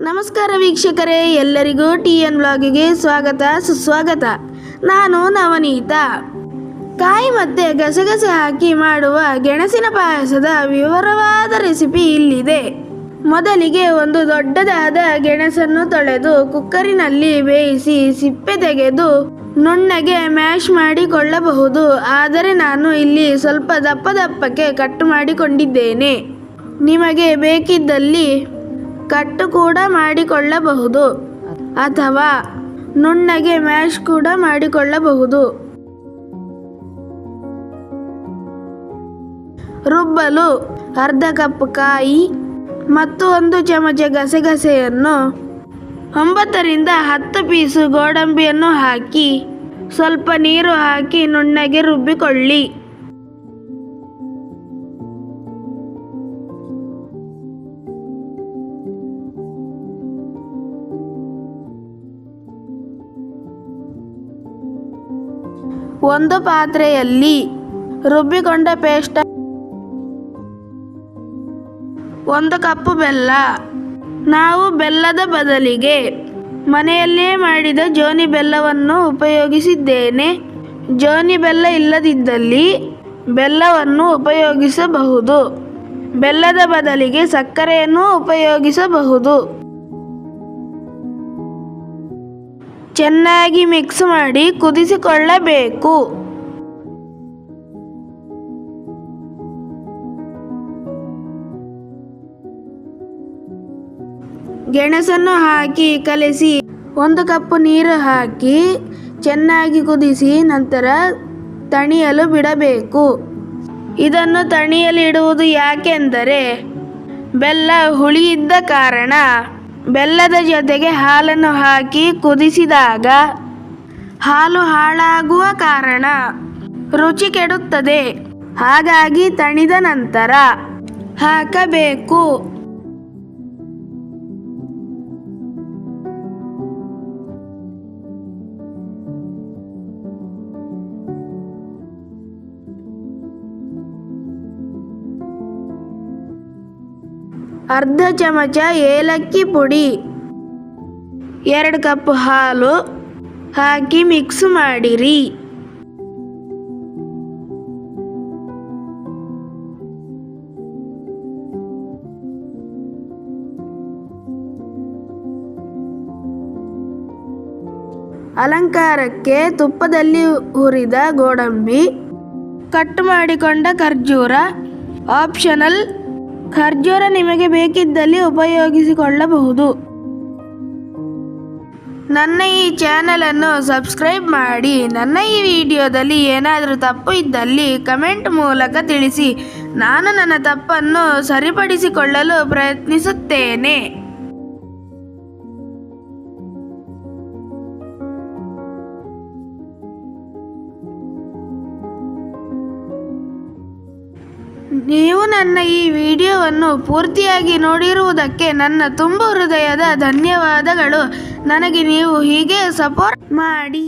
ನಮಸ್ಕಾರ ವೀಕ್ಷಕರೇ, ಎಲ್ಲರಿಗೂ TN ವ್ಲಾಗಿಗೆ ಸ್ವಾಗತ ಸುಸ್ವಾಗತ. ನಾನು ನವನೀತಾ. ಕಾಯಿ ಮತ್ತು ಗಸಗಸೆ ಹಾಕಿ ಮಾಡುವ ಗೆಣಸಿನ ಪಾಯಸದ ವಿವರವಾದ ರೆಸಿಪಿ ಇಲ್ಲಿದೆ. ಮೊದಲಿಗೆ ಒಂದು ದೊಡ್ಡದಾದ ಗೆಣಸನ್ನು ತೊಳೆದು ಕುಕ್ಕರಿನಲ್ಲಿ ಬೇಯಿಸಿ ಸಿಪ್ಪೆ ತೆಗೆದು ನುಣ್ಣಗೆ ಮ್ಯಾಶ್ ಮಾಡಿಕೊಳ್ಳಬಹುದು. ಆದರೆ ನಾನು ಇಲ್ಲಿ ಸ್ವಲ್ಪ ದಪ್ಪಕ್ಕೆ ಕಟ್ ಮಾಡಿಕೊಂಡಿದ್ದೇನೆ. ನಿಮಗೆ ಬೇಕಿದ್ದಲ್ಲಿ ಕಟ್ಟು ಕೂಡ ಮಾಡಿಕೊಳ್ಳಬಹುದು ಅಥವಾ ನುಣ್ಣಗೆ ಮ್ಯಾಶ್ ಕೂಡ ಮಾಡಿಕೊಳ್ಳಬಹುದು. ರುಬ್ಬಲು ಅರ್ಧ ಕಪ್ ಕಾಯಿ ಮತ್ತು 1 ಚಮಚ ಗಸಗಸೆಯನ್ನು 9 ರಿಂದ 10 ಪೀಸು ಗೋಡಂಬಿಯನ್ನು ಹಾಕಿ ಸ್ವಲ್ಪ ನೀರು ಹಾಕಿ ನುಣ್ಣಗೆ ರುಬ್ಬಿಕೊಳ್ಳಿ. ಒಂದು ಪಾತ್ರೆಯಲ್ಲಿ ರುಬ್ಬಿಕೊಂಡ ಪೇಸ್ಟ್, 1 ಕಪ್ ಬೆಲ್ಲ. ನಾವು ಬೆಲ್ಲದ ಬದಲಿಗೆ ಮನೆಯಲ್ಲೇ ಮಾಡಿದ ಜೋನಿ ಬೆಲ್ಲವನ್ನು ಉಪಯೋಗಿಸಿದ್ದೇನೆ. ಜೋನಿ ಬೆಲ್ಲ ಇಲ್ಲದಿದ್ದಲ್ಲಿ ಬೆಲ್ಲವನ್ನು ಉಪಯೋಗಿಸಬಹುದು. ಬೆಲ್ಲದ ಬದಲಿಗೆ ಸಕ್ಕರೆಯನ್ನು ಉಪಯೋಗಿಸಬಹುದು. ಚೆನ್ನಾಗಿ ಮಿಕ್ಸ್ ಮಾಡಿ ಕುದಿಸಿಕೊಳ್ಳಬೇಕು. ಗೆಣಸನ್ನು ಹಾಕಿ ಕಲಸಿ 1 ಕಪ್ ನೀರು ಹಾಕಿ ಚೆನ್ನಾಗಿ ಕುದಿಸಿ ನಂತರ ತಣಿಯಲು ಬಿಡಬೇಕು. ಇದನ್ನು ತಣಿಯಲು ಇಡುವುದು ಯಾಕೆಂದರೆ ಬೆಲ್ಲ ಹುಳಿ ಇದ್ದ ಕಾರಣ. ಬೆಲ್ಲದ ಜೊತೆಗೆ ಹಾಲನ್ನು ಹಾಕಿ ಕುದಿಸಿದಾಗ ಹಾಲು ಹಾಳಾಗುವ ಕಾರಣ ರುಚಿ ಕೆಡುತ್ತದೆ. ಹಾಗಾಗಿ ತಣಿದ ನಂತರ ಹಾಕಬೇಕು. ಅರ್ಧ ಚಮಚ ಏಲಕ್ಕಿ ಪುಡಿ, 2 ಕಪ್ ಹಾಲು ಹಾಕಿ ಮಿಕ್ಸ್ ಮಾಡಿರಿ. ಅಲಂಕಾರಕ್ಕೆ ತುಪ್ಪದಲ್ಲಿ ಹುರಿದ ಗೋಡಂಬಿ, ಕಟ್ ಮಾಡಿಕೊಂಡ ಖರ್ಜೂರ ಆಪ್ಷನಲ್. ಖರ್ಜೂರ ನಿಮಗೆ ಬೇಕಿದ್ದಲ್ಲಿ ಉಪಯೋಗಿಸಿಕೊಳ್ಳಬಹುದು. ನನ್ನ ಈ ಚಾನಲನ್ನು ಸಬ್ಸ್ಕ್ರೈಬ್ ಮಾಡಿ. ನನ್ನ ಈ ವಿಡಿಯೋದಲ್ಲಿ ಏನಾದರೂ ತಪ್ಪು ಇದ್ದಲ್ಲಿ ಕಮೆಂಟ್ ಮೂಲಕ ತಿಳಿಸಿ. ನಾನು ನನ್ನ ತಪ್ಪನ್ನು ಸರಿಪಡಿಸಿಕೊಳ್ಳಲು ಪ್ರಯತ್ನಿಸುತ್ತೇನೆ. ನೀವು ನನ್ನ ಈ ವಿಡಿಯೋವನ್ನು ಪೂರ್ತಿಯಾಗಿ ನೋಡಿರುವುದಕ್ಕೆ ನನ್ನ ತುಂಬ ಹೃದಯದ ಧನ್ಯವಾದಗಳು. ನನಗೆ ನೀವು ಹೀಗೆ ಸಪೋರ್ಟ್ ಮಾಡಿ.